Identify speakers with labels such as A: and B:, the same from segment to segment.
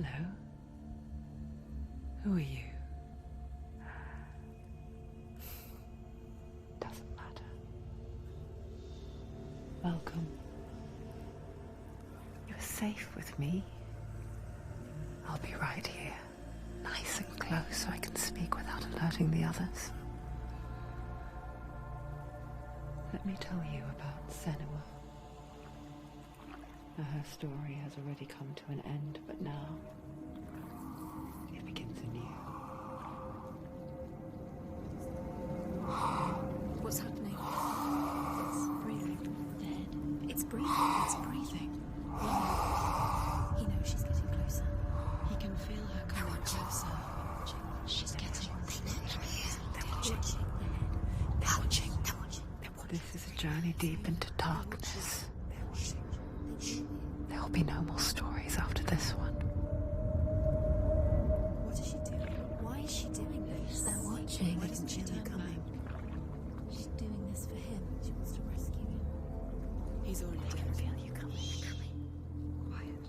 A: Hello. Who are you? Doesn't matter. Welcome. You're safe with me. I'll be right here, nice and close so I can speak without alerting the others. Let me tell you about Senua. Now, her story has already come to an end, but now it begins anew.
B: What's happening? It's breathing. Dead. It's breathing. It's breathing. He knows she's getting closer. He can feel her coming closer. She's getting closer. They're watching. They're watching. They're watching.
A: This is a journey deep into darkness. There will be no more stories after this one.
B: What is she doing? Why is she doing this? They're watching. Why doesn't she turn coming? She's doing this for him. She wants to rescue him. He's already dead. I can feel you coming. Quiet.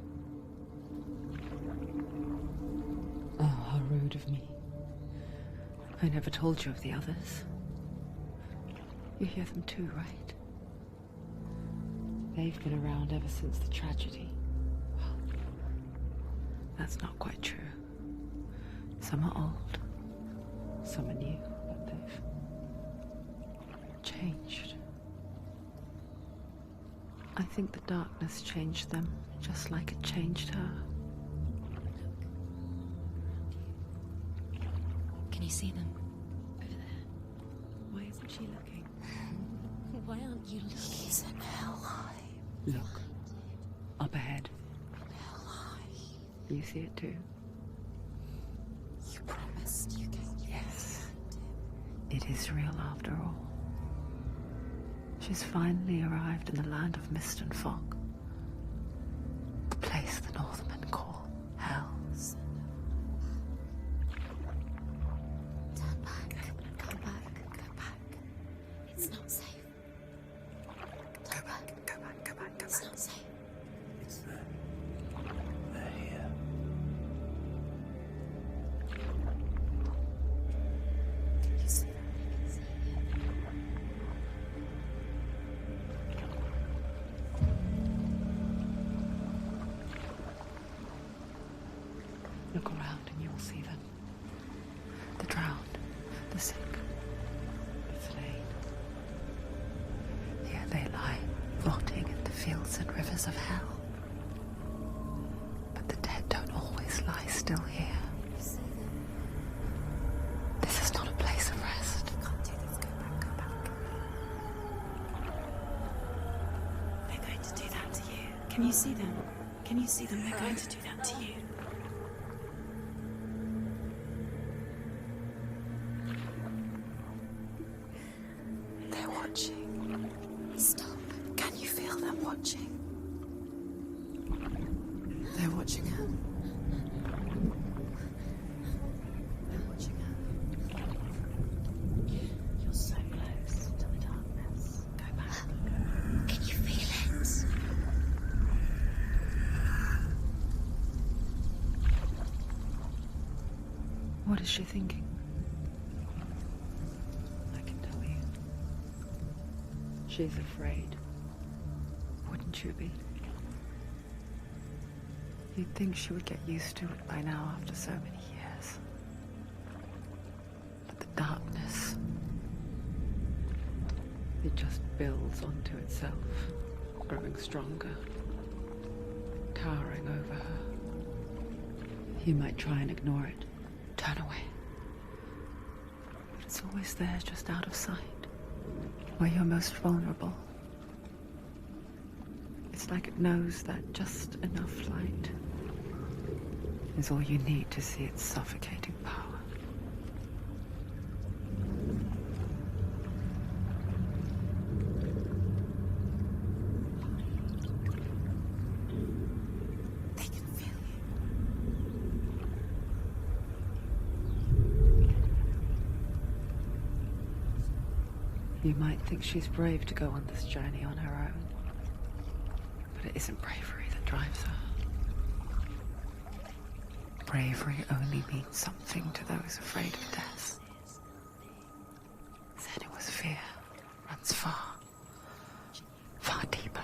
A: Oh, how rude of me. I never told you of the others. You hear them too, right? They've been around ever since the tragedy. Well, that's not quite true. Some are old, some are new, but they've changed. I think the darkness changed them, just like it changed her.
B: Can you see them? Over there. Why isn't she looking? Why aren't you looking? He's in hell high.
A: Look, up ahead.
B: Hell high.
A: You see it too?
B: You promised you can.
A: Yes. It is real after all. She's finally arrived in the land of mist and fog. The place the Northmen call hell.
B: Turn back. Go back. Go back. It's not safe. Turn back.
A: Go back, go back, go
B: It's
A: back.
B: not safe.
C: It's there. They're here.
B: You see them? I can see
A: Look around and you'll see them. The drowned, the sick, the slain. Here they lie, rotting in the fields and rivers of hell. But the dead don't always lie still here.
B: You see them?
A: This is not a place of rest.
B: You can't do this. Go back. Go back. They're going to do that to you. Can you see them? Can you see them? They're going to do that to you. They're watching. Stop. Can you feel them watching? They're watching her. They're watching her. You're so close to the darkness. Go back. Can you feel it?
A: What is she thinking? I can tell you. She's afraid. Wouldn't you be? You'd think she would get used to it by now after so many years. But the darkness, it just builds onto itself, growing stronger, towering over her. You might try and ignore it, turn away. But it's always there, just out of sight, where you're most vulnerable. It's like it knows that just enough light is all you need to see its suffocating power.
B: They can feel
A: You might think she's brave to go on this journey on her own, but it isn't bravery that drives her. bravery only means something to those afraid of death. Senua's fear runs far, far deeper.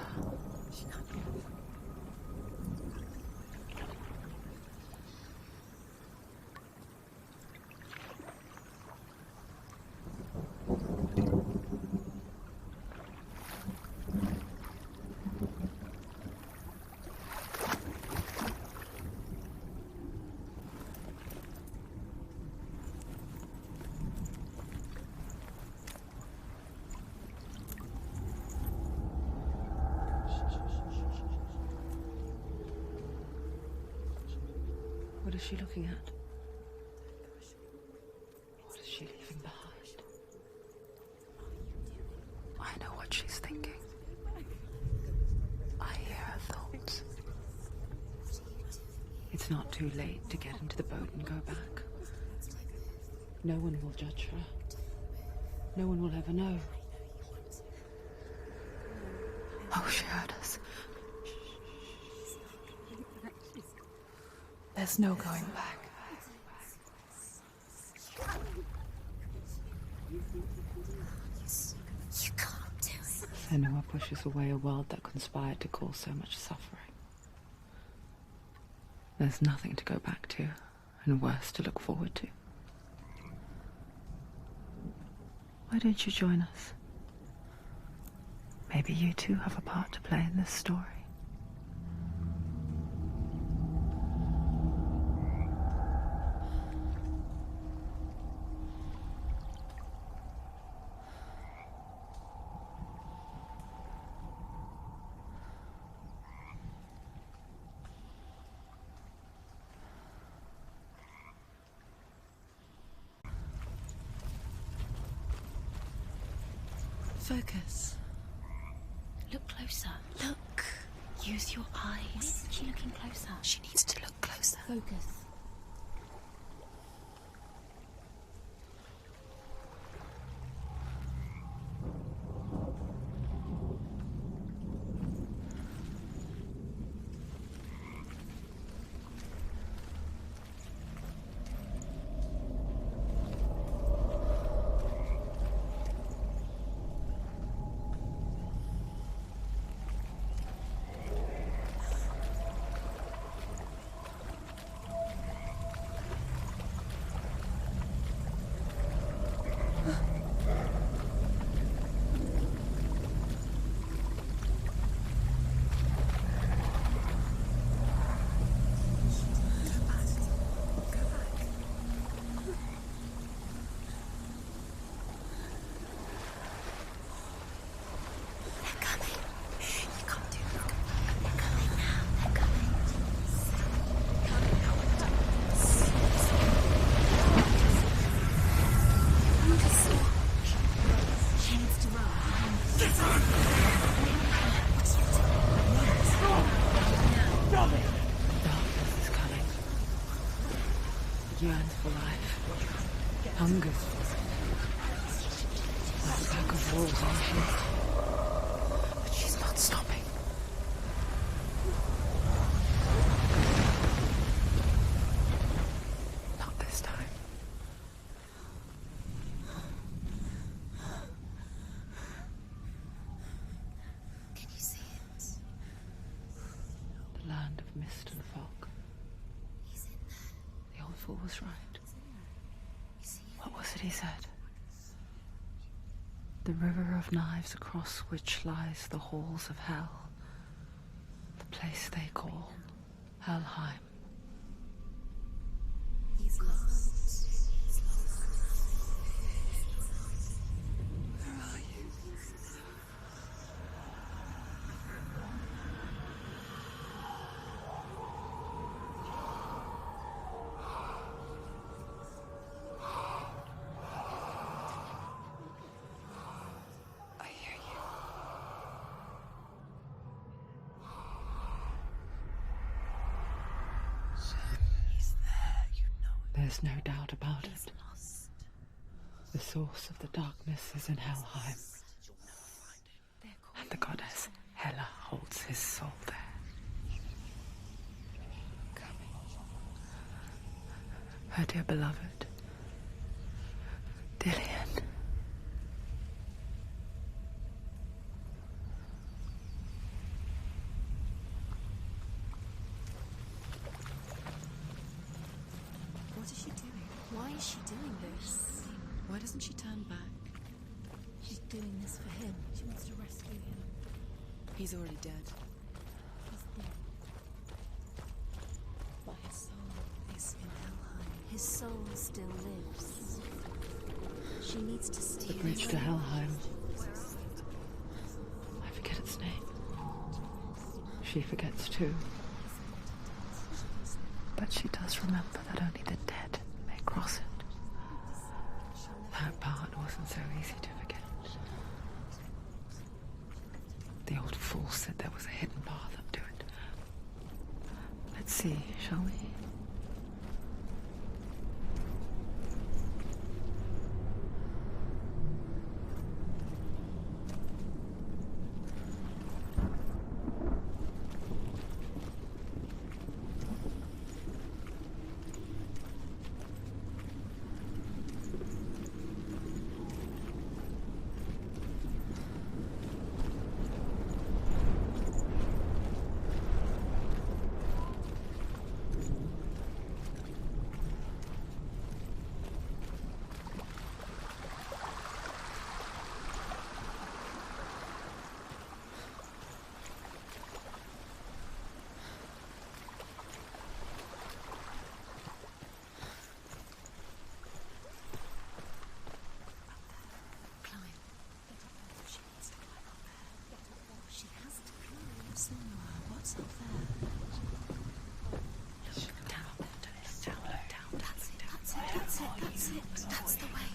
A: What is she looking at? What is she leaving behind? I know what she's thinking. I hear her thoughts. It's not too late to get into the boat and go back. No one will judge her. No one will ever know. Oh, she heard us. There's no going back.
B: You can't do it.
A: Senua pushes away a world that conspired to cause so much suffering. There's nothing to go back to, and worse to look forward to. Why don't you join us? Maybe you too have a part to play in this story.
B: Focus. Look closer. Look. Use your eyes. Why isn't she looking closer? She needs to look closer. Focus.
A: Yearns for life, hungers for it. Like a pack of wolves on sheep. But she's not stopping. Not this time.
B: Can you see it?
A: The land of mist and fog.
B: He's in there.
A: The old fool was right.
B: You see it?
A: What was it he said? The river of knives across which lies the halls of hell. The place they call Helheim.
B: He's lost. He's lost.
A: Where are you? I hear you.
C: He's there, you know it.
A: There's no doubt about it.
B: He's lost.
A: The source of the darkness is in Helheim,
B: They're called
A: and the goddess Hela holds his soul there. Her dear beloved, Dillian.
B: What is she doing? Why is she doing this? Why doesn't she turn back? She's doing this for him. She wants to rescue him. He's already dead. He's dead. But his soul is in Helheim. His soul still lives. She needs to steer
A: The bridge to
B: away.
A: Helheim. I forget its name. She forgets too. But she does remember that only the dead may cross it. That part wasn't so easy to forget. The old fool said there was a hidden path up to it. Let's see, shall we?
B: She has to climb. Senua, what's up there? Look down. That's it. That's the way.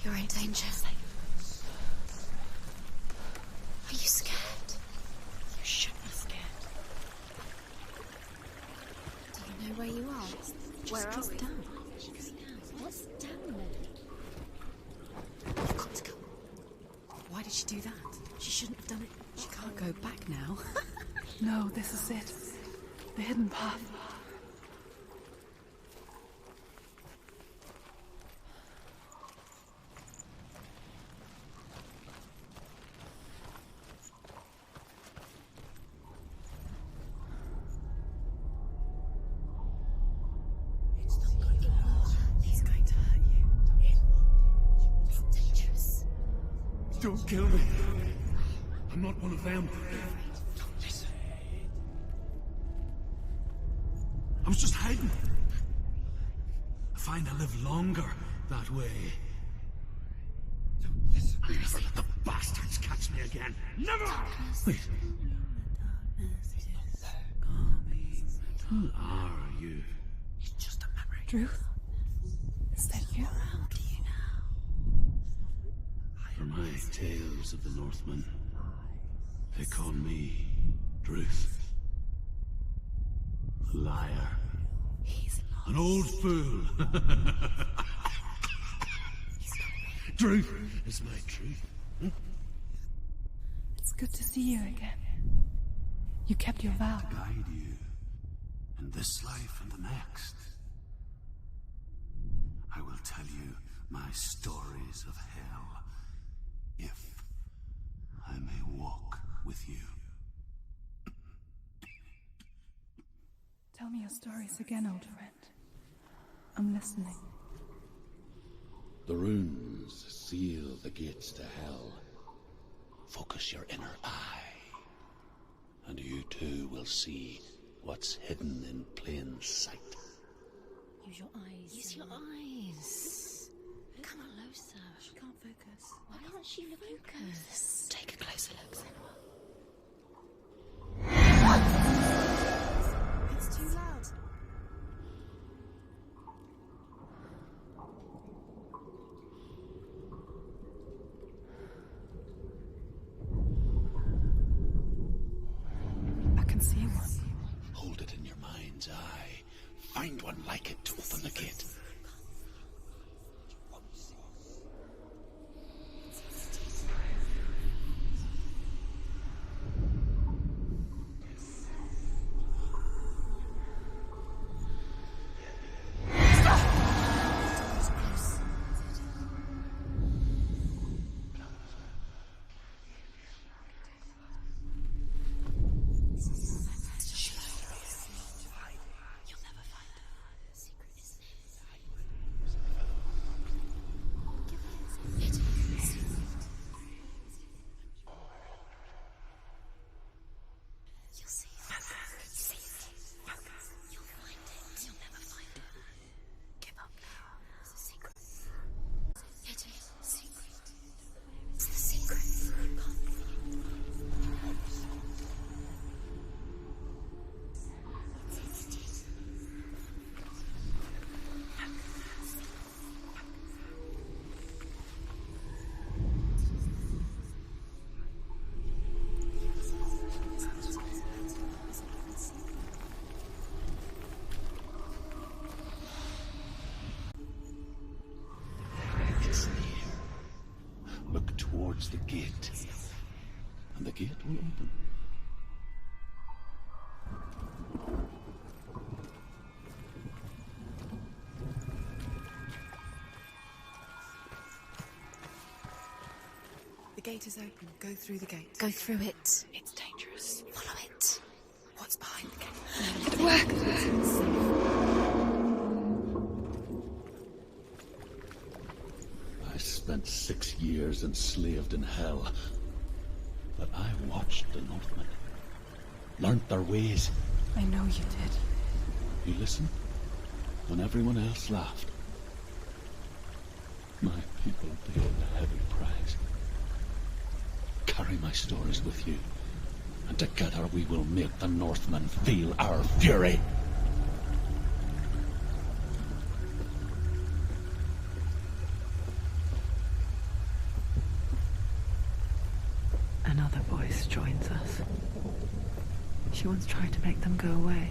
B: You're in danger. Are you scared? You should be scared. Do you know where you are? Where are we? Down. What's down there? You've got to go. Why did she do that? She shouldn't have done it. She can't go back now.
A: No, this is it. The hidden path.
B: It's going to hurt you. It's dangerous.
D: Don't kill me. I'm not one of them. I was just hiding. I find I live longer that way. Never let the bastards catch me again. Never! Wait. Who are you?
C: It's just a memory.
A: Ruth? Is that you?
B: How do you know?
D: For my tales of the Northmen, they call me Druth. A liar.
B: He's lost.
D: An old fool. Truth is my truth.
A: It's good to see you again. You kept your vow.
D: Guide you in this life and the next. I will tell you my stories of hell, if I may walk with you.
A: Tell me your stories again, old friend. I'm listening.
E: The runes seal the gates to hell. Focus your inner eye, and you too will see what's hidden in plain sight.
B: Use your eyes. Use your eyes. Come closer. She can't focus. Why can't she focus? Take a closer look, Senua. It's too loud.
A: I can see one.
E: Hold it in your mind's eye. Find one like it to open the gate. towards the gate, and the gate will open.
B: The gate is open. Go through the gate.
F: Go through it.
B: It's dangerous.
F: Follow it.
B: What's behind the gate?
F: It works.
E: I spent 6 years enslaved in hell, but I watched the Northmen, learnt their ways.
B: I know you did.
E: You listened when everyone else laughed. My people paid a heavy price. Carry my stories with you, and together we will make the Northmen feel our fury.
A: Another voice joins us. She once tried to make them go away.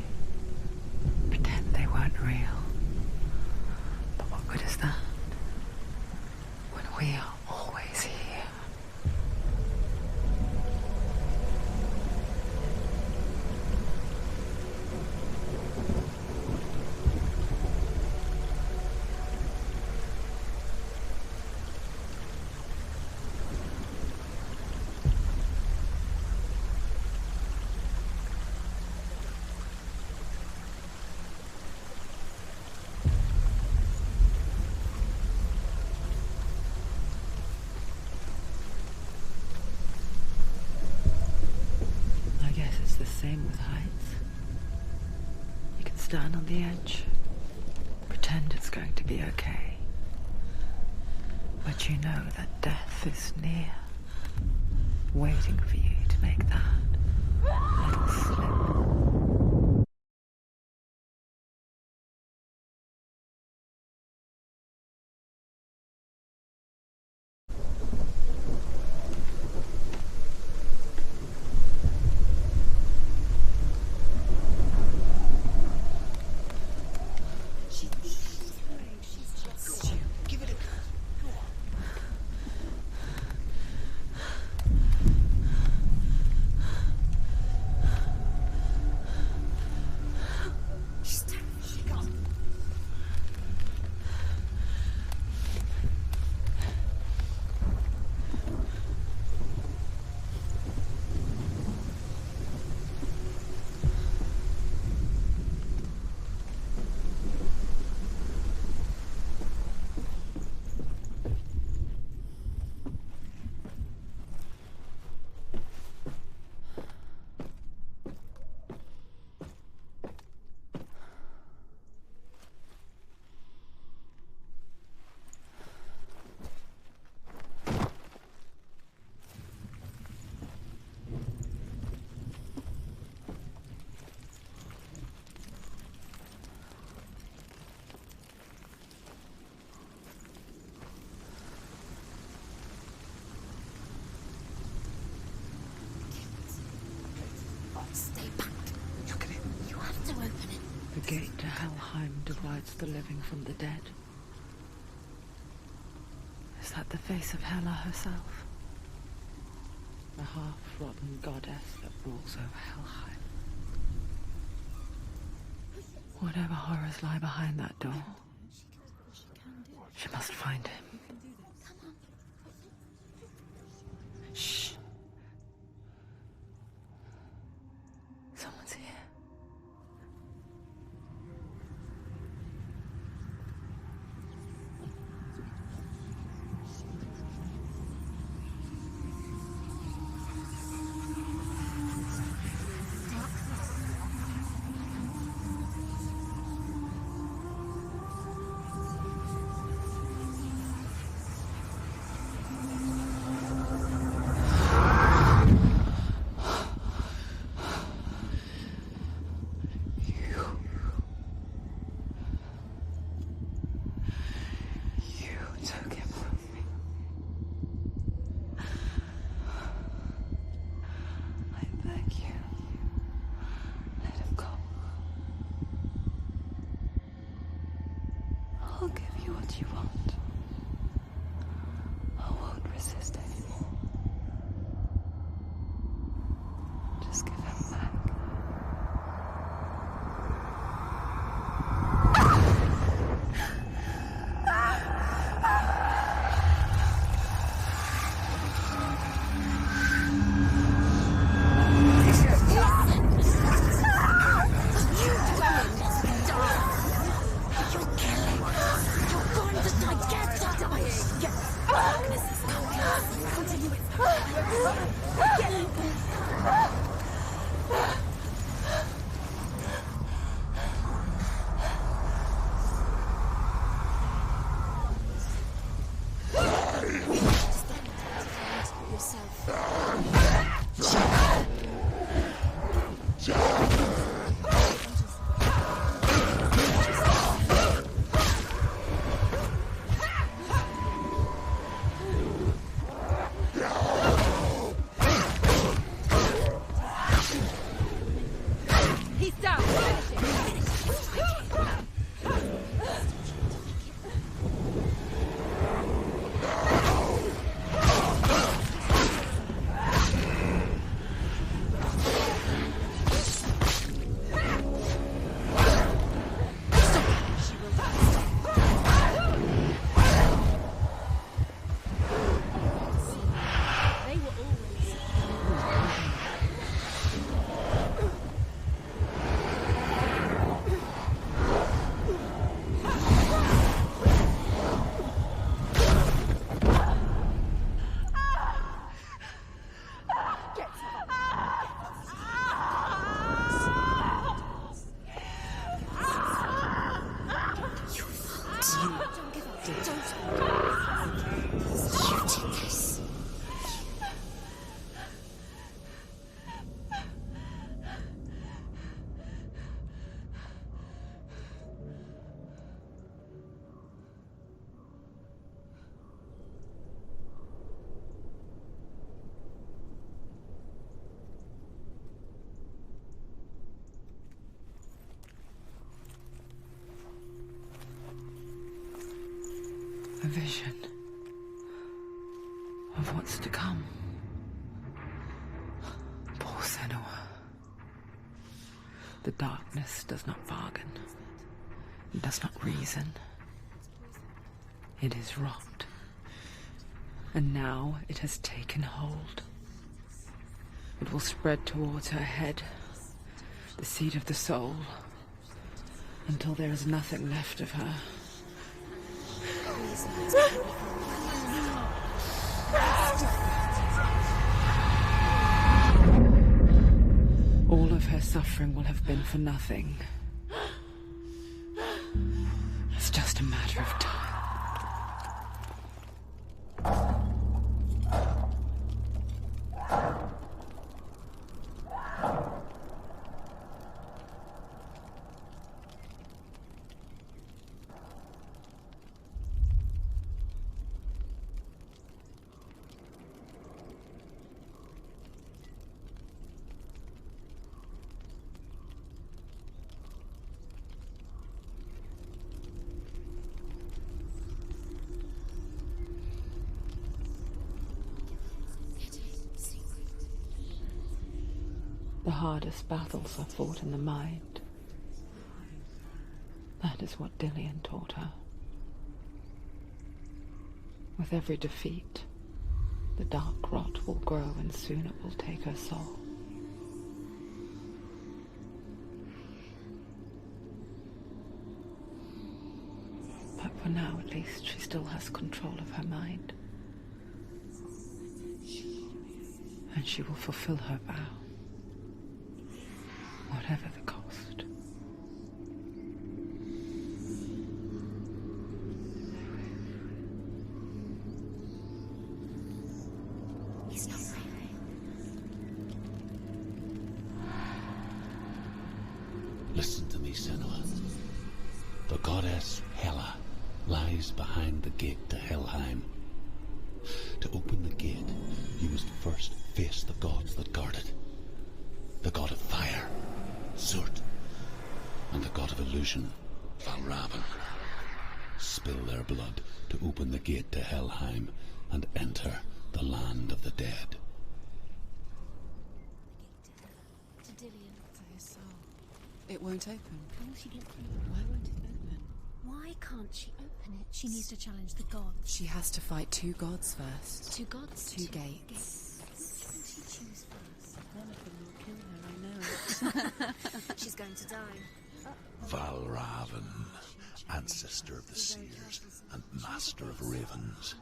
A: Pretend they weren't real. But what good is that? When we are always here. The same with heights. You can stand on the edge, pretend it's going to be okay, but you know that death is near, waiting for you to make that little slip.
F: Stay back. Look at it. You have to open it.
A: The gate to Helheim divides the living from the dead. Is that the face of Hela herself? The half-rotten goddess that rules over Helheim. Whatever horrors lie behind that door, she must find him. Shh. Someone's here. I'll give you what you want. I won't resist anymore. A vision of what's to come. Poor Senua. The darkness does not bargain. It does not reason. It is rot. And now it has taken hold. It will spread towards her head, the seat of the soul, until there is nothing left of her. All of her suffering will have been for nothing. It's just a matter of time. The hardest battles are fought in the mind. That is what Dillian taught her. With every defeat, the dark rot will grow and soon it will take her soul. But for now, at least, she still has control of her mind. And she will fulfill her vow. Whatever the cost.
B: He's not breathing.
E: Listen to me, Senua. The goddess Hela lies behind the gate to Helheim. To open the gate, you must first face the gods that guard it. The god of fire, Surt, and the god of illusion, Valravn. Spill their blood to open the gate to Helheim and enter the land of the dead.
B: To Dillian.
G: For his soul. It won't open.
B: Oh, she didn't.
G: Why won't it open?
B: Why can't she open it? She needs to challenge the gods.
G: She has to fight two gods first.
B: Two gods?
G: Two gates.
B: Which can she choose first?
G: One of them will kill her, I know it.
B: She's going to die.
E: Valravn, ancestor of the seers and master of ravens.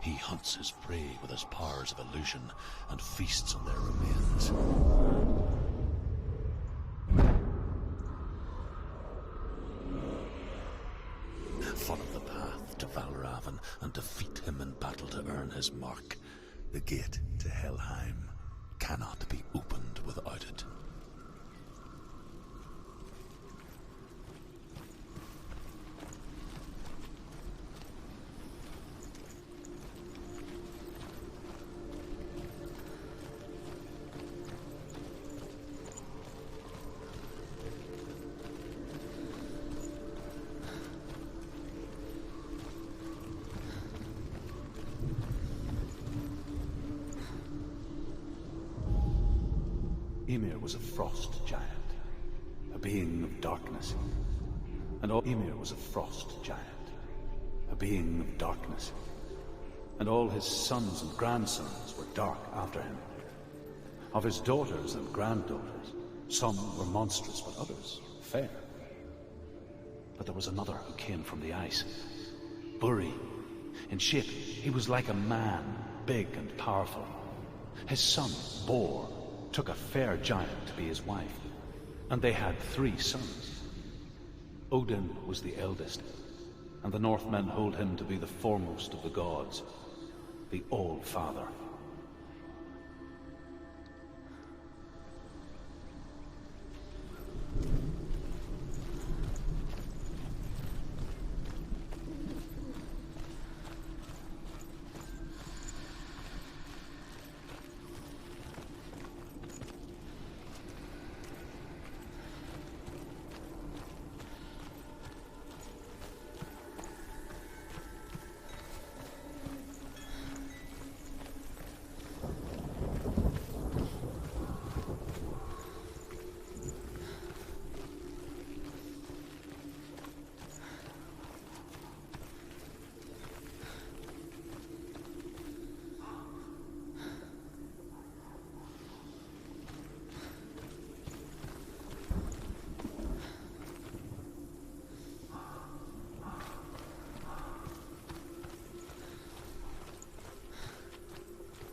E: He hunts his prey with his powers of illusion and feasts on their remains. Follow the path to Valravan and defeat him in battle to earn his mark. The gate to Helheim cannot be opened without it.
H: Ymir was a frost giant, a being of darkness. Ymir was a frost giant, a being of darkness. And all his sons and grandsons were dark after him. Of his daughters and granddaughters, some were monstrous, but others fair. But there was another who came from the ice. Buri. In shape, he was like a man, big and powerful. His son, Bor, took a fair giant to be his wife, and they had 3 sons. Odin was the eldest, and the Northmen hold him to be the foremost of the gods, the All-Father.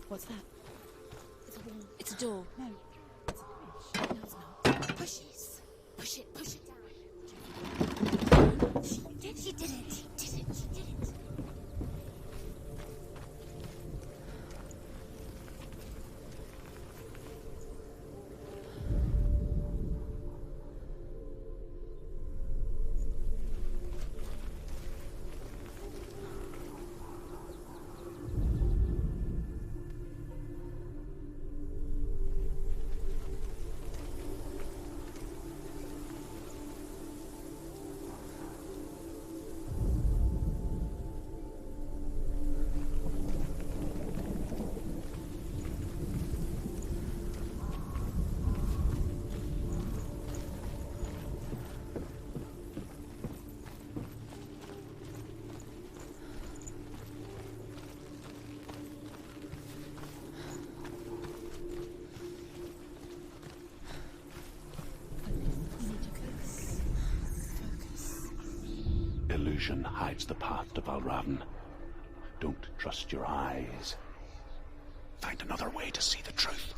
B: What's that?
F: It's a wall. It's a door.
B: No.
F: No, it's not. Push it. Push it. Push it down. She did it. She did it. She did it.
H: Illusion hides the path to Valravan. Don't trust your eyes. Find another way to see the truth.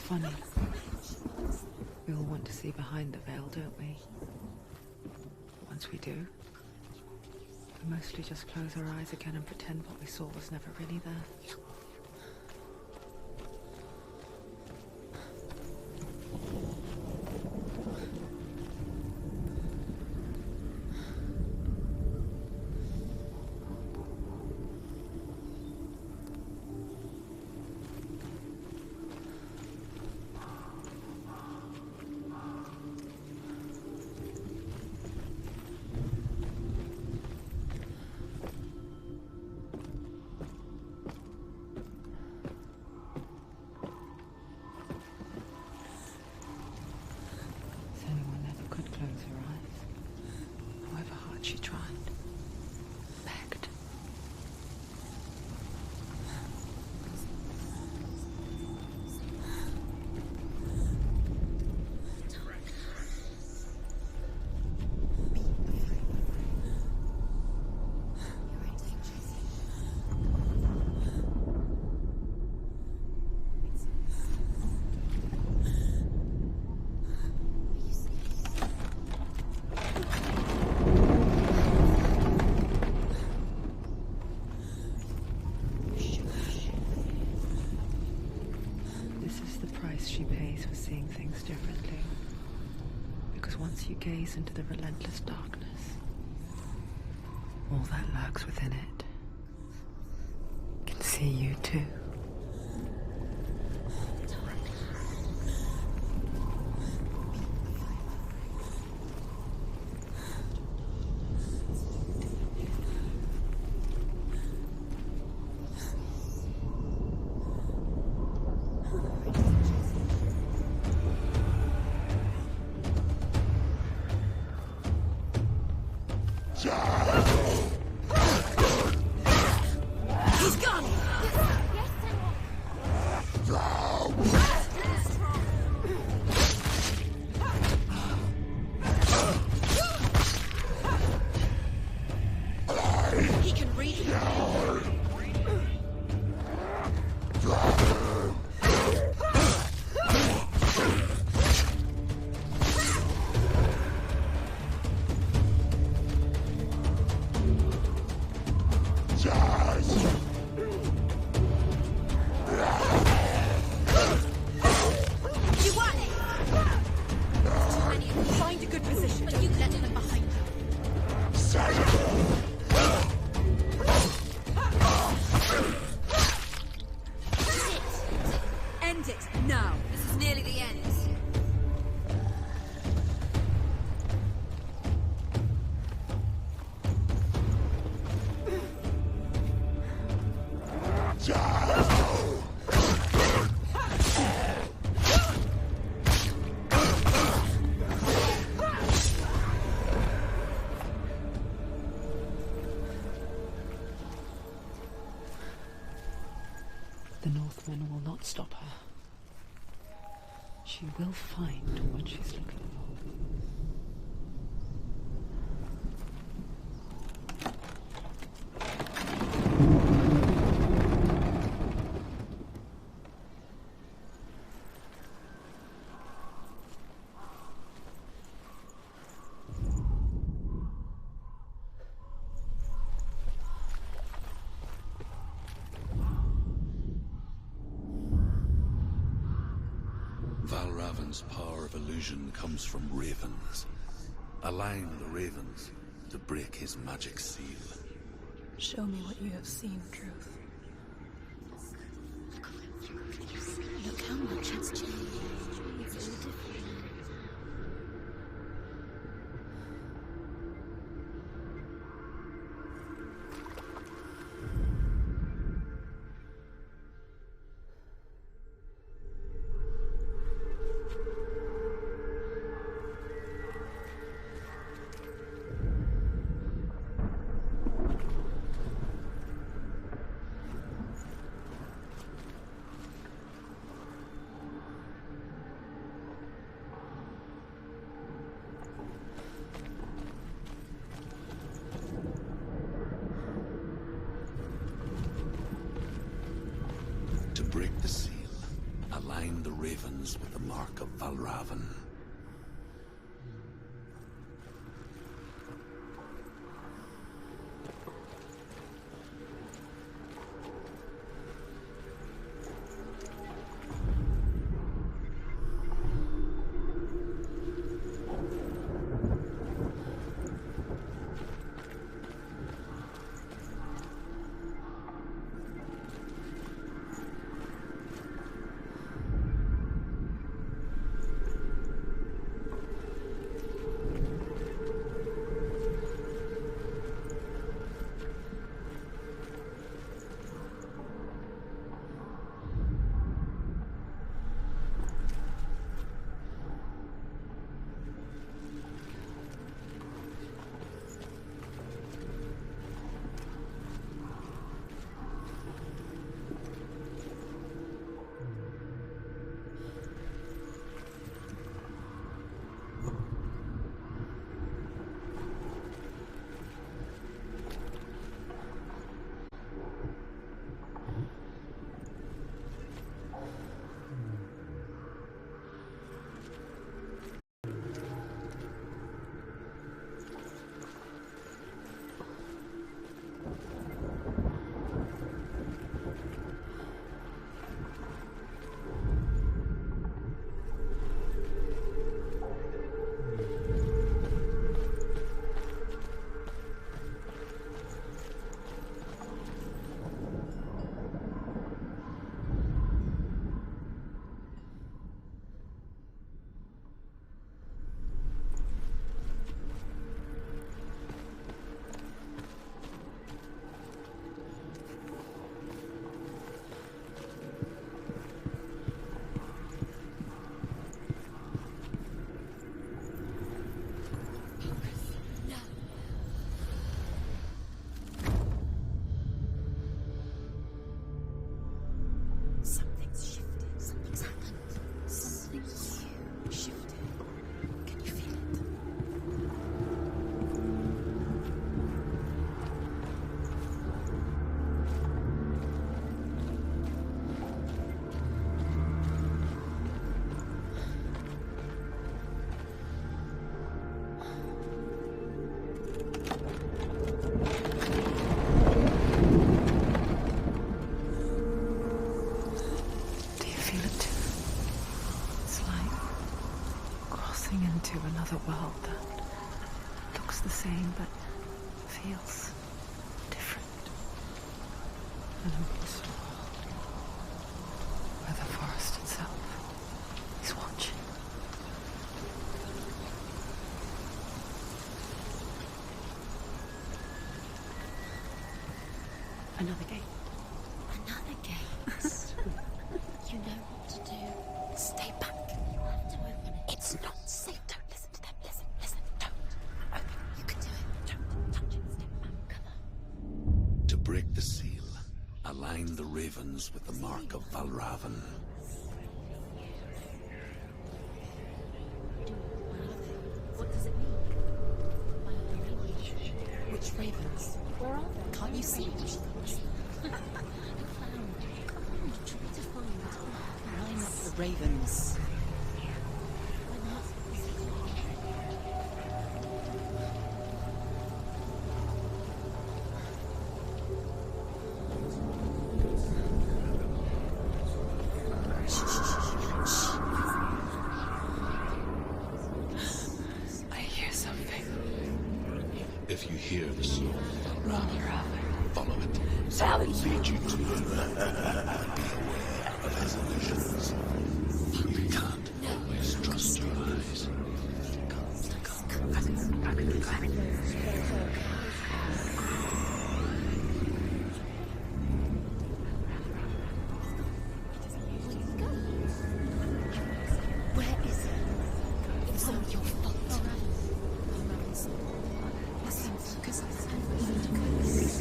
A: funny. We all want to see behind the veil, don't we? Once we do, we mostly just close our eyes again and pretend what we saw was never really there. Senua never could close her eyes, however hard she tried. Begged. This is the price she pays for seeing things differently. Because once you gaze into the relentless darkness, all that lurks within it can see you too.
B: He's gone! He can read it. You won! Find a good position. But you let them behind you. End it now. This is nearly the end.
A: The Northmen will not stop her. She will find what she's looking for.
E: Valravan's power of illusion comes from ravens. Align the ravens to break his magic seal.
F: Show me what you have seen, Truth.
B: Look how much it's changed. It's all different.
E: To break the seal, a Align the ravens with the mark of Valravan.
A: Into another world that looks the same but feels different. An impossible world where the forest itself is watching. Another gate.
B: Another gate. You know what to do. Stay back. You have to open it. It's not safe. Don't listen to them. Listen. Don't. Open. You can do it. Don't touch it. Step back. Come on.
E: To break the seal, align the ravens with the mark of Valravan.
B: What does it mean? Which ravens? Where are they? Can't you see which ones? I found. Come on, try to find. Line up the ravens.
E: If you hear the soul of Valravan, follow it. That will lead you to him. But be aware of his illusions. You can't always trust your eyes.
B: Where is it? It's all your fault. Listen, focus. Focus.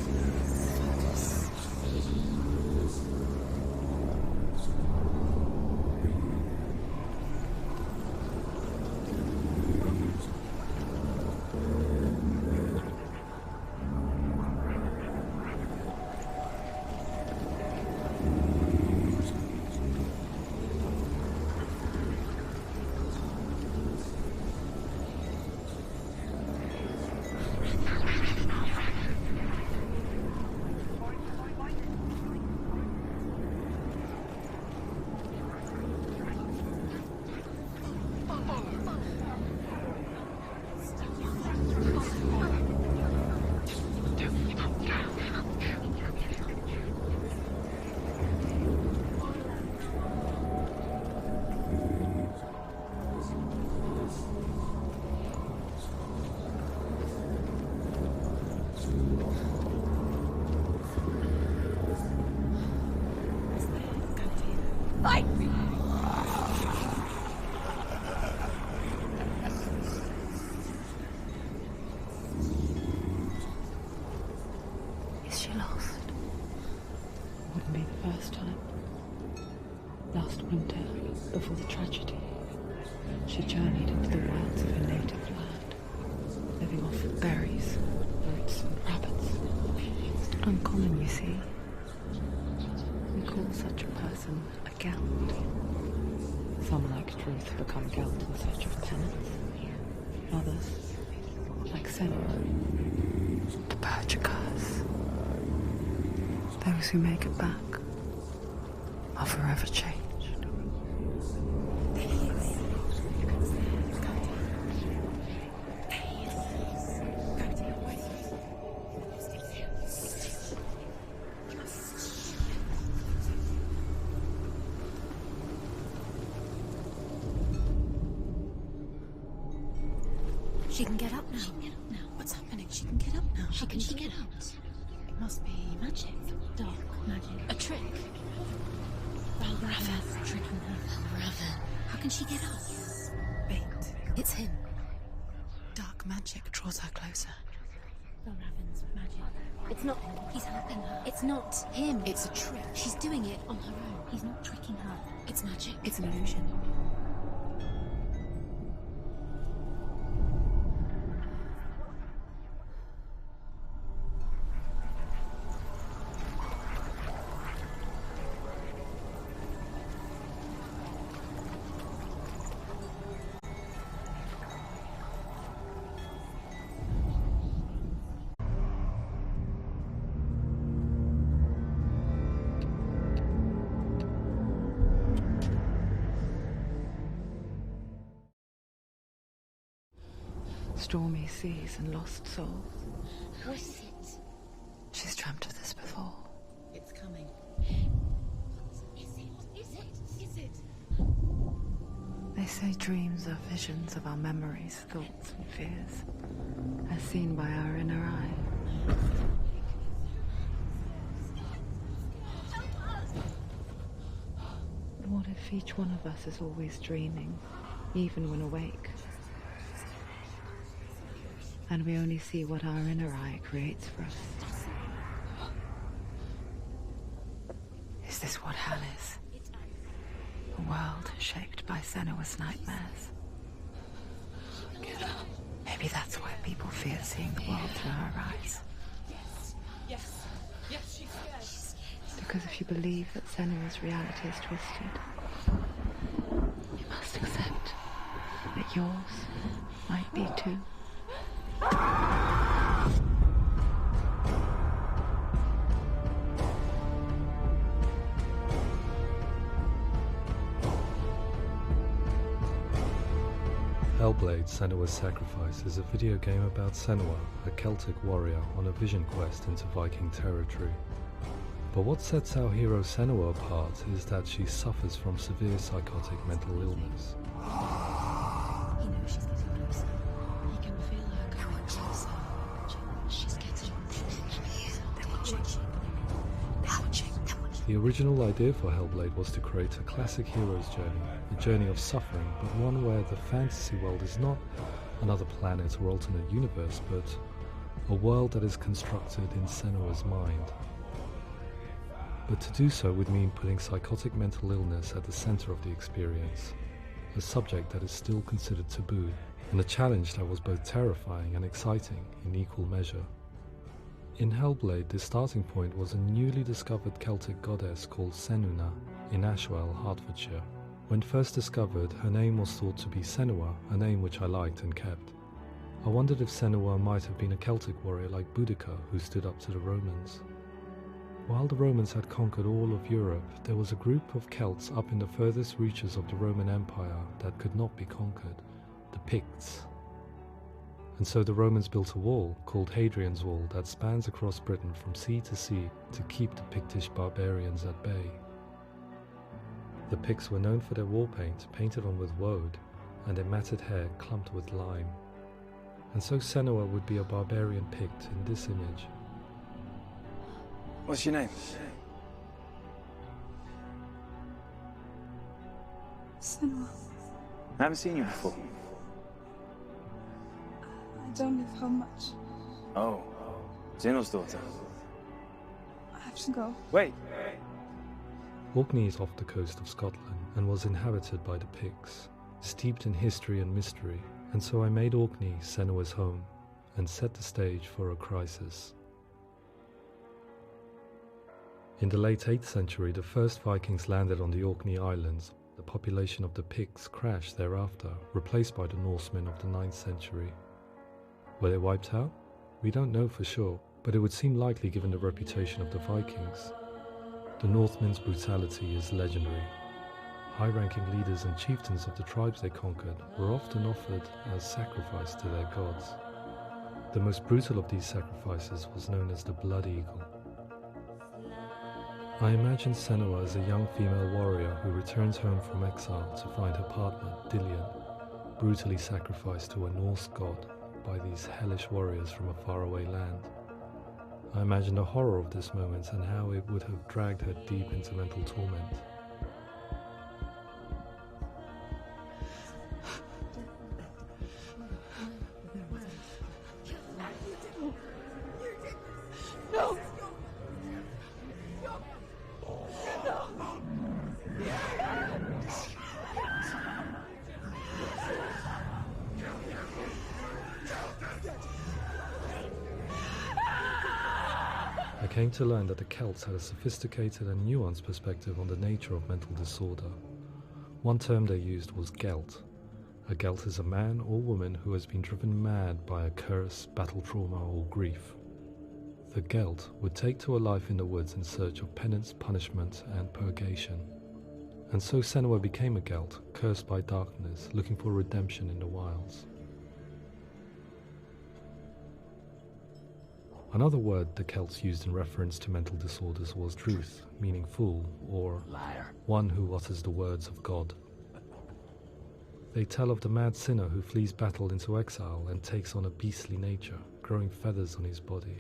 A: winter, before the tragedy, she journeyed into the wilds of her native land, living off of berries, roots, and rabbits. Uncommon, you see. We call such a person a Gelt. Some, like Truth, become Gelt in search of penance. Others, like Senua, the purge occurs. Those who make it back are forever changed.
B: She can get up now. What's happening? She can get up now. How can she get out? It must be magic. Dark magic. A trick. Raven. Tricking her. Raven. How can she get out? Wait. It's him. Dark magic draws her closer. Raven's magic. It's not him. He's helping her. It's not him. It's a trick. She's doing it on her own. He's not tricking her. It's magic. It's an illusion.
A: Stormy seas and lost souls.
B: What is it?
A: She's dreamt of this before.
B: It's coming. Is it?
A: They say dreams are visions of our memories, thoughts, and fears, as seen by our inner eye. But what if each one of us is always dreaming, even when awake? And we only see what our inner eye creates for us. Is this what hell is? A world shaped by Senua's nightmares. Maybe that's why people fear seeing the world through her eyes.
F: Yes, she's scared.
A: Because if you believe that Senua's reality is twisted, you must accept that yours might be too.
I: Hellblade: Senua's Sacrifice is a video game about Senua, a Celtic warrior on a vision quest into Viking territory. But what sets our hero Senua apart is that she suffers from severe psychotic mental illness.
B: He knows she's getting closer. He can feel her coming closer. She's getting closer. They're watching.
I: The original idea for Hellblade was to create a classic hero's journey, a journey of suffering, but one where the fantasy world is not another planet or alternate universe, but a world that is constructed in Senua's mind. But to do so would mean putting psychotic mental illness at the center of the experience, a subject that is still considered taboo, and a challenge that was both terrifying and exciting in equal measure. In Hellblade, the starting point was a newly discovered Celtic goddess called Senua in Ashwell, Hertfordshire. When first discovered, her name was thought to be Senua, a name which I liked and kept. I wondered if Senua might have been a Celtic warrior like Boudica who stood up to the Romans. While the Romans had conquered all of Europe, there was a group of Celts up in the furthest reaches of the Roman Empire that could not be conquered, the Picts. And so the Romans built a wall, called Hadrian's Wall, that spans across Britain from sea to sea to keep the Pictish barbarians at bay. The Picts were known for their war paint, painted on with woad, and their matted hair clumped with lime. And so Senua would be a barbarian Pict in this image.
J: What's your name?
F: Senua.
J: I haven't seen you before.
F: I don't live home much.
J: Oh, Zeno's daughter.
F: I have to go.
J: Wait.
I: Orkney is off the coast of Scotland, and was inhabited by the Picts, steeped in history and mystery, and so I made Orkney Senua's home and set the stage for a crisis. In the late 8th century, the first Vikings landed on the Orkney Islands. The population of the Picts crashed thereafter, replaced by the Norsemen of the 9th century. Were they wiped out? We don't know for sure, but it would seem likely given the reputation of the Vikings. The Northmen's brutality is legendary. High-ranking leaders and chieftains of the tribes they conquered were often offered as sacrifice to their gods. The most brutal of these sacrifices was known as the Blood Eagle. I imagine Senua as a young female warrior who returns home from exile to find her partner, Dillion, brutally sacrificed to a Norse god by these hellish warriors from a faraway land. I imagine the horror of this moment and how it would have dragged her deep into mental torment. I came to learn that the Celts had a sophisticated and nuanced perspective on the nature of mental disorder. One term they used was Gelt. A Gelt is a man or woman who has been driven mad by a curse, battle trauma, or grief. The Gelt would take to a life in the woods in search of penance, punishment, and purgation. And so Senua became a Gelt, cursed by darkness, looking for redemption in the wilds. Another word the Celts used in reference to mental disorders was Druth, meaning fool, or
E: Liar.
I: one who utters the words of God. They tell of the mad sinner who flees battle into exile and takes on a beastly nature, growing feathers on his body.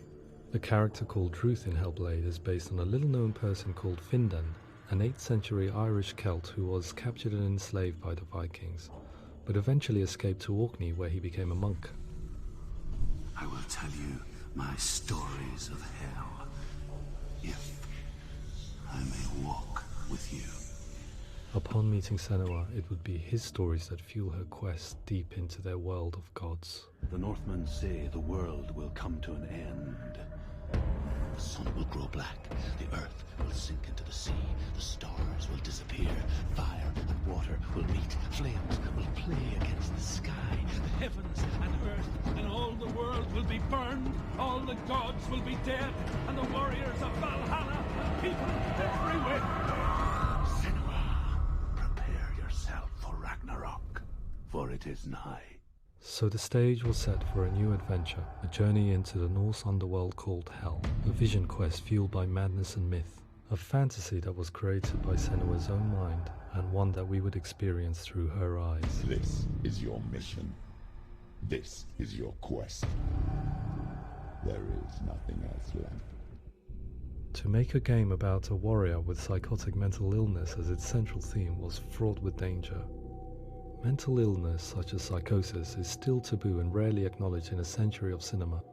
I: The character called Druth in Hellblade is based on a little-known person called Findan, an 8th century Irish Celt who was captured and enslaved by the Vikings, but eventually escaped to Orkney where he became a monk.
D: I will tell you my stories of hell, if I may walk with you.
I: Upon meeting Senua, it would be his stories that fuel her quest deep into their world of gods.
H: The Northmen say the world will come to an end.
E: The sun will grow black, the earth will sink into the sea, the stars will disappear, fire and water will meet, flames will play against the sky, the heavens and earth and all the world will be burned, all the gods will be dead, and the warriors of Valhalla, people everywhere.
H: Senua, prepare yourself for Ragnarok, for it is nigh.
I: So the stage was set for a new adventure, a journey into the Norse underworld called Hell, a vision quest fueled by madness and myth, a fantasy that was created by Senua's own mind, and one that we would experience through her eyes.
K: This is your mission. This is your quest. There is nothing else left.
I: To make a game about a warrior with psychotic mental illness as its central theme was fraught with danger. Mental illness, such as psychosis, is still taboo and rarely acknowledged in a century of cinema,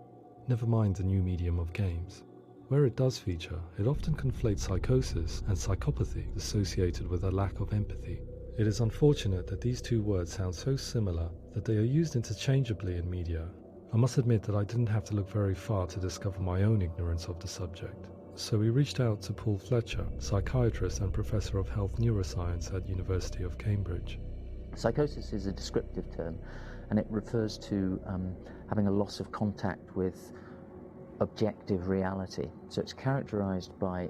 I: never mind the new medium of games. Where it does feature, it often conflates psychosis and psychopathy associated with a lack of empathy. It is unfortunate that these two words sound so similar that they are used interchangeably in media. I must admit that I didn't have to look very far to discover my own ignorance of the subject. So we reached out to Paul Fletcher, psychiatrist and professor of health neuroscience at University of Cambridge.
L: Psychosis is a descriptive term, and it refers to having a loss of contact with objective reality. So it's characterized by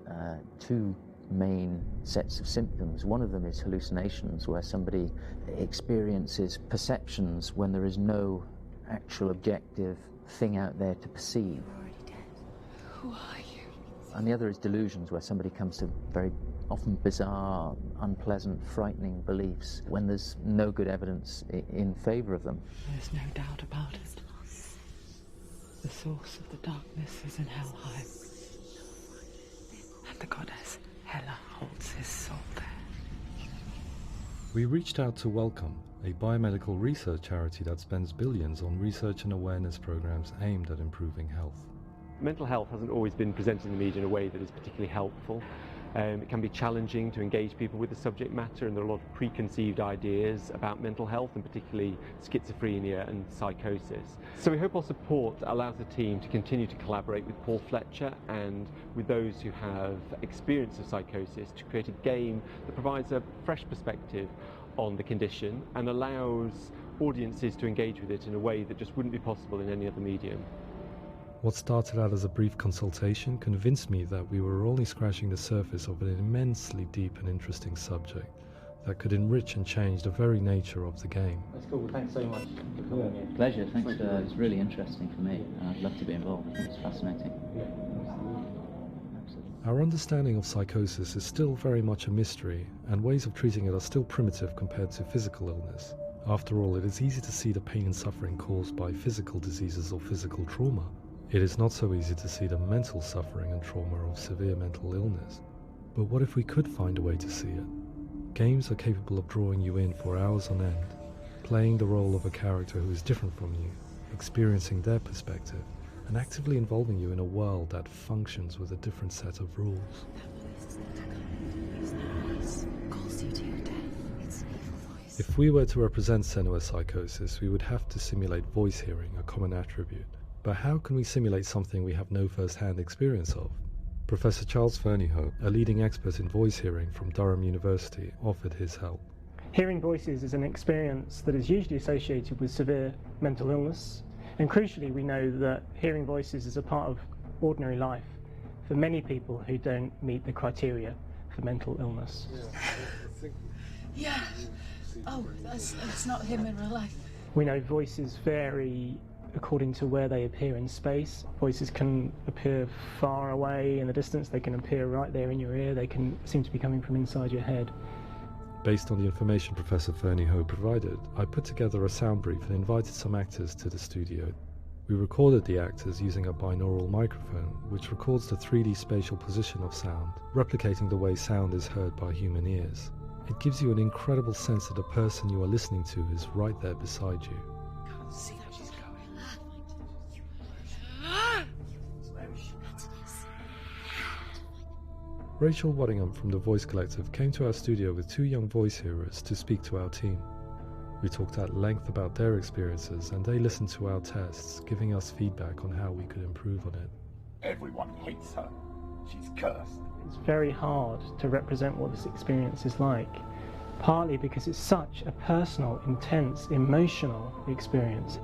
L: two main sets of symptoms. One of them is hallucinations, where somebody experiences perceptions when there is no actual objective thing out there to perceive.
B: You're already dead. Who are you?
L: And the other is delusions, where somebody comes to very often bizarre, unpleasant, frightening beliefs when there's no good evidence in favor of them.
A: There's no doubt about it. The source of the darkness is in Helheim. And the goddess Hela holds his soul there.
I: We reached out to Welcome, a biomedical research charity that spends billions on research and awareness programs aimed at improving health.
M: Mental health hasn't always been presented in the media in a way that is particularly helpful. It can be challenging to engage people with the subject matter, and there are a lot of preconceived ideas about mental health, and particularly schizophrenia and psychosis. So we hope our support allows the team to continue to collaborate with Paul Fletcher and with those who have experience of psychosis to create a game that provides a fresh perspective on the condition and allows audiences to engage with it in a way that just wouldn't be possible in any other medium.
I: What started out as a brief consultation convinced me that we were only scratching the surface of an immensely deep and interesting subject that could enrich and change the very nature of the game.
N: That's cool. Thanks so much for coming in.
O: Pleasure. Thanks. It's really interesting for me, and I'd love to be involved. It's fascinating.
N: Yeah.
I: Our understanding of psychosis is still very much a mystery, and ways of treating it are still primitive compared to physical illness. After all, it is easy to see the pain and suffering caused by physical diseases or physical trauma. It is not so easy to see the mental suffering and trauma of severe mental illness. But what if we could find a way to see it? Games are capable of drawing you in for hours on end, playing the role of a character who is different from you, experiencing their perspective, and actively involving you in a world that functions with a different set of rules. If we were to represent Senua's psychosis, we would have to simulate voice hearing, a common attribute. But how can we simulate something we have no first-hand experience of? Professor Charles Fernyhope, a leading expert in voice hearing from Durham University, offered his help.
P: Hearing voices is an experience that is usually associated with severe mental illness, and crucially we know that hearing voices is a part of ordinary life for many people who don't meet the criteria for mental illness.
F: Yeah. Oh, that's not him in real life.
P: We know voices vary according to where they appear in space. Voices can appear far away in the distance, they can appear right there in your ear, they can seem to be coming from inside your head.
I: Based on the information Professor Fernyhope provided, I put together a sound brief and invited some actors to the studio. We recorded the actors using a binaural microphone, which records the 3D spatial position of sound, replicating the way sound is heard by human ears. It gives you an incredible sense that the person you are listening to is right there beside you.
F: Can't see that she's going.
I: Rachel Waddingham from the Voice Collective came to our studio with 2 young voice hearers to speak to our team. We talked at length about their experiences, and they listened to our tests, giving us feedback on how we could improve on it.
K: Everyone hates her. She's cursed.
P: It's very hard to represent what this experience is like, partly because it's such a personal, intense, emotional experience.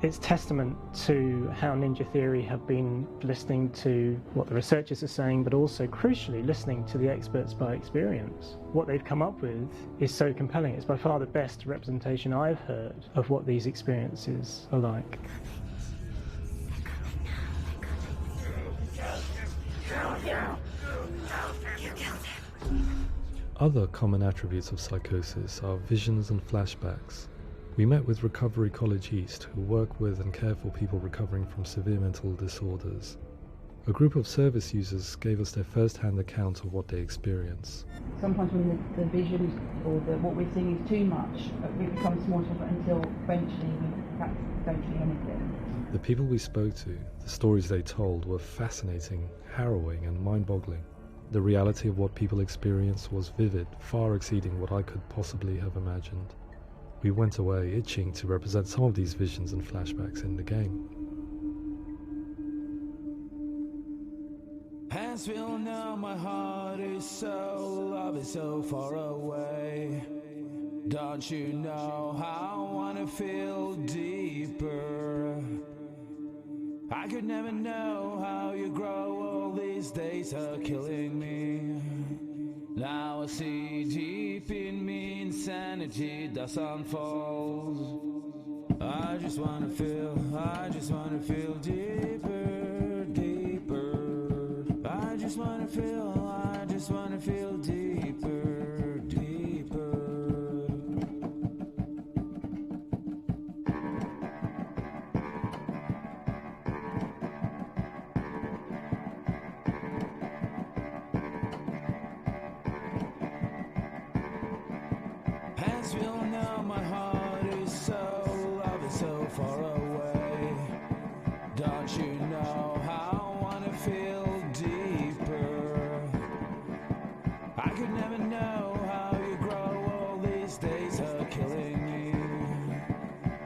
P: It's testament to how Ninja Theory have been listening to what the researchers are saying, but also, crucially, listening to the experts by experience. What they've come up with is so compelling. It's by far the best representation I've heard of what these experiences are like.
I: Other common attributes of psychosis are visions and flashbacks. We met with Recovery College East, who work with and care for people recovering from severe mental disorders. A group of service users gave us their first-hand account of what they experience.
Q: Sometimes when the visions or what we're seeing is too much, it becomes more difficult until eventually we perhaps don't see anything.
I: The people we spoke to, the stories they told, were fascinating, harrowing and mind-boggling. The reality of what people experienced was vivid, far exceeding what I could possibly have imagined. We went away itching to represent some of these visions and flashbacks in the game.
C: As we all know, my heart is so, love is so far away. Don't you know how I wanna feel deeper? I could never know how you grow, all these days are killing me. Now I see deep in me, insanity does unfold. I just wanna feel deeper, deeper. I just wanna feel deeper, deeper. As we all know, my heart is so, love is so far away. Don't you know how I wanna feel deeper? could never know how you grow. All these days are killing me.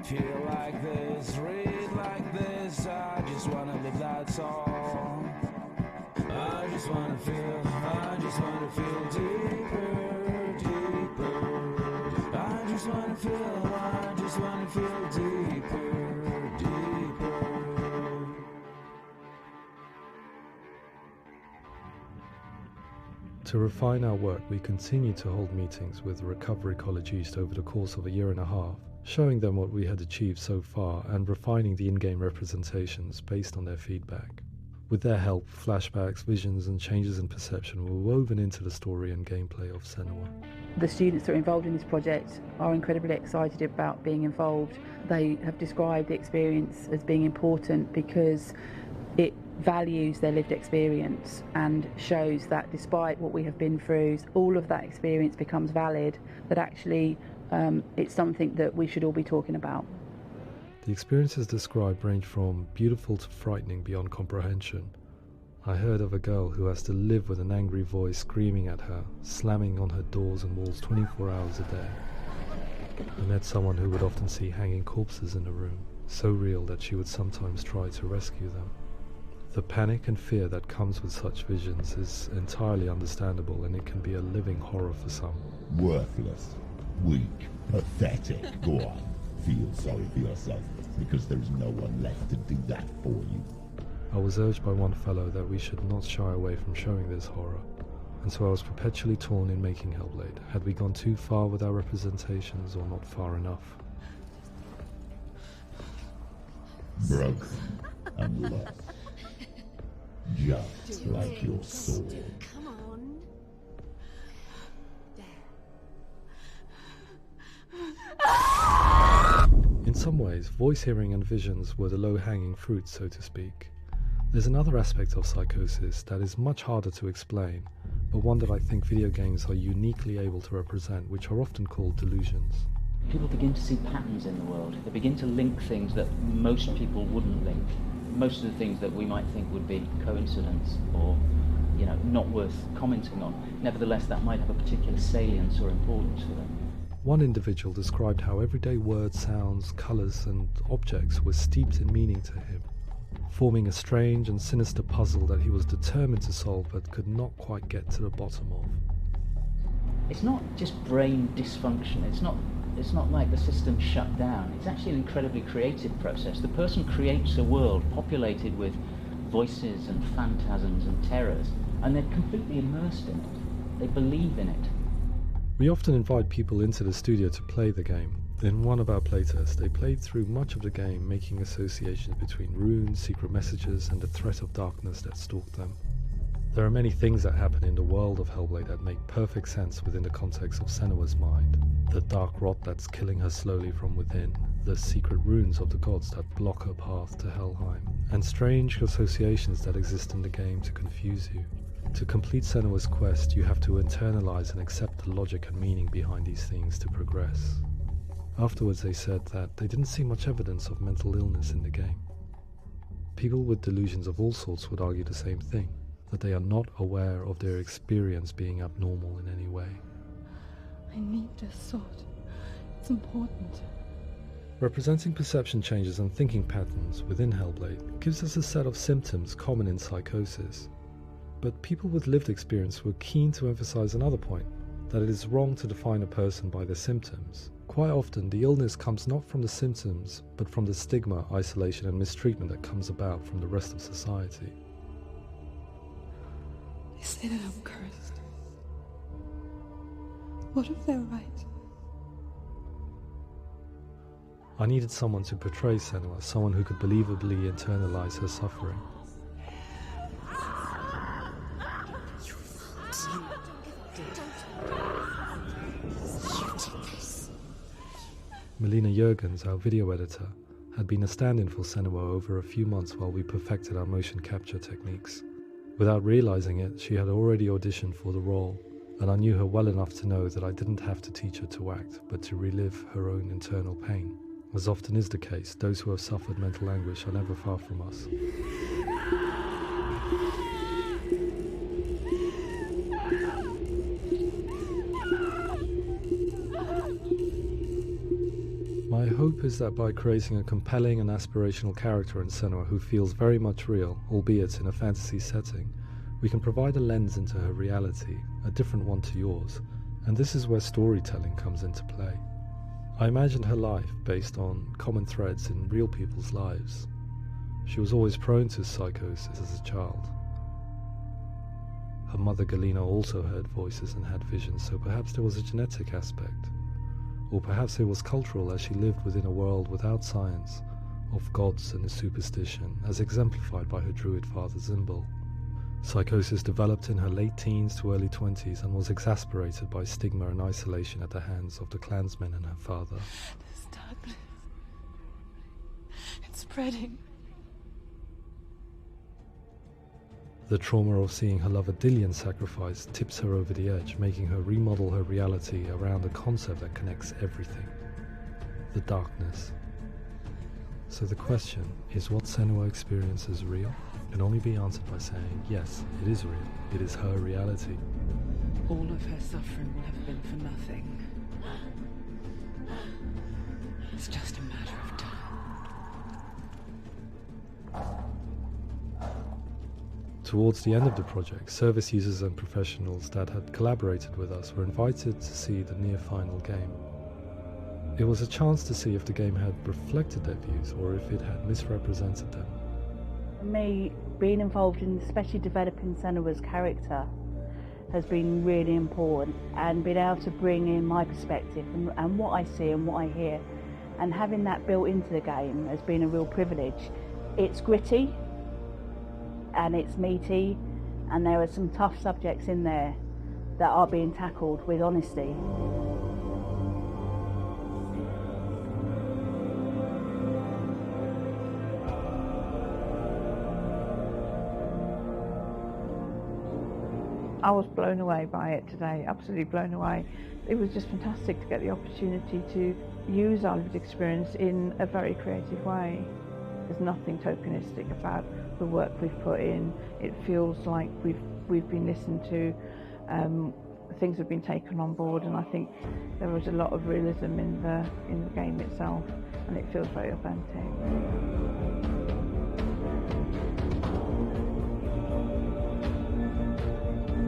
C: Feel like this, read like this. I just wanna live, that's all. I just wanna feel deeper, deeper. I just wanna feel deeper, deeper.
I: To refine our work, we continue to hold meetings with Recovery College East over the course of a year and a half, showing them what we had achieved so far and refining the in-game representations based on their feedback. With their help, flashbacks, visions and changes in perception were woven into the story and gameplay of Senua.
Q: The students that are involved in this project are incredibly excited about being involved. They have described the experience as being important because it values their lived experience and shows that despite what we have been through, all of that experience becomes valid, that actually it's something that we should all be talking about.
I: The experiences described range from beautiful to frightening beyond comprehension. I heard of a girl who has to live with an angry voice screaming at her, slamming on her doors and walls 24 hours a day. I met someone who would often see hanging corpses in a room, so real that she would sometimes try to rescue them. The panic and fear that comes with such visions is entirely understandable, and it can be a living horror for some.
K: Worthless, weak, pathetic. Go on, feel sorry for yourself, because there is no one left to do that for you.
I: I was urged by one fellow that we should not shy away from showing this horror, and so I was perpetually torn in making Hellblade. Had we gone too far with our representations or not far enough?
K: Broken and lost. Just like your soul.
B: Come on.
I: In some ways, voice hearing and visions were the low-hanging fruit, so to speak. There's another aspect of psychosis that is much harder to explain, but one that I think video games are uniquely able to represent, which are often called delusions.
O: People begin to see patterns in the world. They begin to link things that most people wouldn't link. Most of the things that we might think would be coincidence or, not worth commenting on. Nevertheless, that might have a particular salience or importance for them.
I: One individual described how everyday words, sounds, colours and objects were steeped in meaning to him, forming a strange and sinister puzzle that he was determined to solve but could not quite get to the bottom of.
O: It's not just brain dysfunction. It's not like the system shut down. It's actually an incredibly creative process. The person creates a world populated with voices and phantasms and terrors, and they're completely immersed in it. They believe in it.
I: We often invite people into the studio to play the game. In one of our playtests, they played through much of the game, making associations between runes, secret messages, and the threat of darkness that stalked them. There are many things that happen in the world of Hellblade that make perfect sense within the context of Senua's mind. The dark rot that's killing her slowly from within, the secret runes of the gods that block her path to Helheim, and strange associations that exist in the game to confuse you. To complete Senua's quest, you have to internalize and accept the logic and meaning behind these things to progress. Afterwards, they said that they didn't see much evidence of mental illness in the game. People with delusions of all sorts would argue the same thing, that they are not aware of their experience being abnormal in any way.
F: I need this sword. It's important.
I: Representing perception changes and thinking patterns within Hellblade gives us a set of symptoms common in psychosis. But people with lived experience were keen to emphasize another point, that it is wrong to define a person by their symptoms. Quite often, the illness comes not from the symptoms, but from the stigma, isolation and mistreatment that comes about from the rest of society.
F: They say that I'm cursed. What if they're right?
I: I needed someone to portray Senua, someone who could believably internalize her suffering. Melina Jurgens, our video editor, had been a stand-in for Senua over a few months while we perfected our motion capture techniques. Without realizing it, she had already auditioned for the role, and I knew her well enough to know that I didn't have to teach her to act, but to relive her own internal pain. As often is the case, those who have suffered mental anguish are never far from us. hope is that by creating a compelling and aspirational character in Senua who feels very much real, albeit in a fantasy setting, we can provide a lens into her reality, a different one to yours, and this is where storytelling comes into play. I imagined her life based on common threads in real people's lives. She was always prone to psychosis as a child. Her mother Galina also heard voices and had visions, so perhaps there was a genetic aspect. Or perhaps it was cultural, as she lived within a world without science, of gods and superstition, as exemplified by her druid father Zimbal. Psychosis developed in her late teens to early 20s and was exacerbated by stigma and isolation at the hands of the clansmen and her father.
F: This darkness. It's spreading.
I: The trauma of seeing her lover Dillian sacrificed tips her over the edge, making her remodel her reality around a concept that connects everything: the darkness. So the question, is what Senua experiences real? Can only be answered by saying, yes, it is real. It is her reality.
A: All of her suffering will have been for nothing. It's just a matter of time.
I: Towards the end of the project, service users and professionals that had collaborated with us were invited to see the near-final game. It was a chance to see if the game had reflected their views or if it had misrepresented them.
Q: For me, being involved in especially developing Senua's character has been really important, and being able to bring in my perspective and what I see and what I hear, and having that built into the game has been a real privilege. It's gritty and it's meaty, and there are some tough subjects in there that are being tackled with honesty.
R: I was blown away by it today, absolutely blown away. It was just fantastic to get the opportunity to use our lived experience in a very creative way. There's nothing tokenistic about the work we've put in. It feels like we've been listened to, things have been taken on board, and I think there was a lot of realism in the game itself, and it feels very authentic.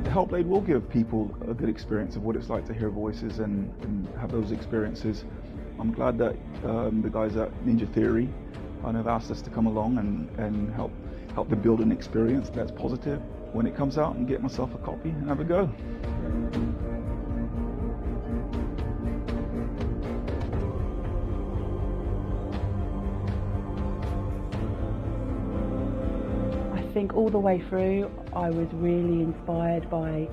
S: Hellblade will give people a good experience of what it's like to hear voices and have those experiences. I'm glad that the guys at Ninja Theory have asked us to come along and help them build an experience that's positive when it comes out, and get myself a copy and have a go.
Q: I think all the way through I was really inspired by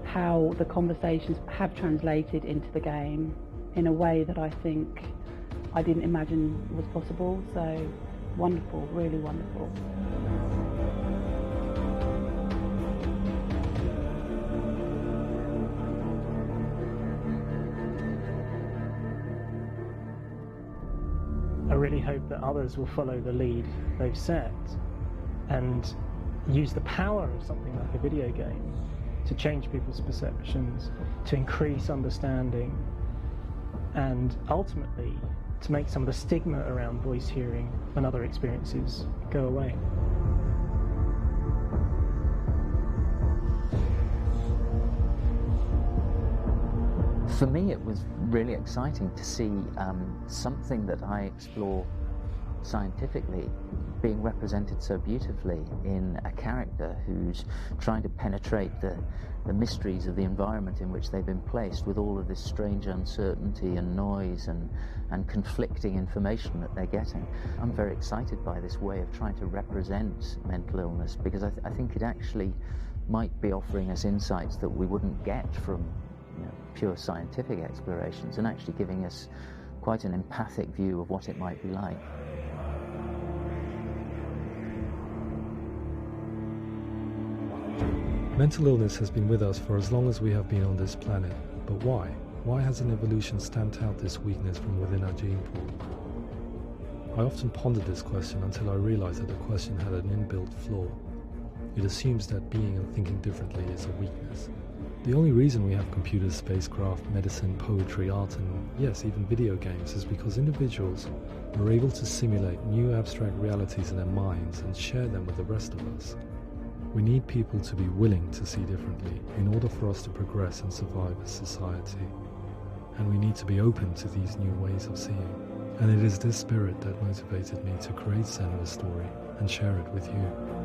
Q: how the conversations have translated into the game in a way that I think I didn't imagine was possible. So wonderful, really wonderful.
P: I really hope that others will follow the lead they've set and use the power of something like a video game to change people's perceptions, to increase understanding, and ultimately to make some of the stigma around voice hearing and other experiences go away.
L: For me, it was really exciting to see something that I explore scientifically being represented so beautifully in a character who's trying to penetrate the mysteries of the environment in which they've been placed, with all of this strange uncertainty and noise and conflicting information that they're getting. I'm very excited by this way of trying to represent mental illness, because I think it actually might be offering us insights that we wouldn't get from pure scientific explorations, and actually giving us quite an empathic view of what it might be like.
I: Mental illness has been with us for as long as we have been on this planet, but why? Why hasn't evolution stamped out this weakness from within our gene pool? I often pondered this question until I realized that the question had an inbuilt flaw. It assumes that being and thinking differently is a weakness. The only reason we have computers, spacecraft, medicine, poetry, art, and yes, even video games is because individuals are able to simulate new abstract realities in their minds and share them with the rest of us. We need people to be willing to see differently in order for us to progress and survive as society. And we need to be open to these new ways of seeing. And it is this spirit that motivated me to create Senua's story and share it with you.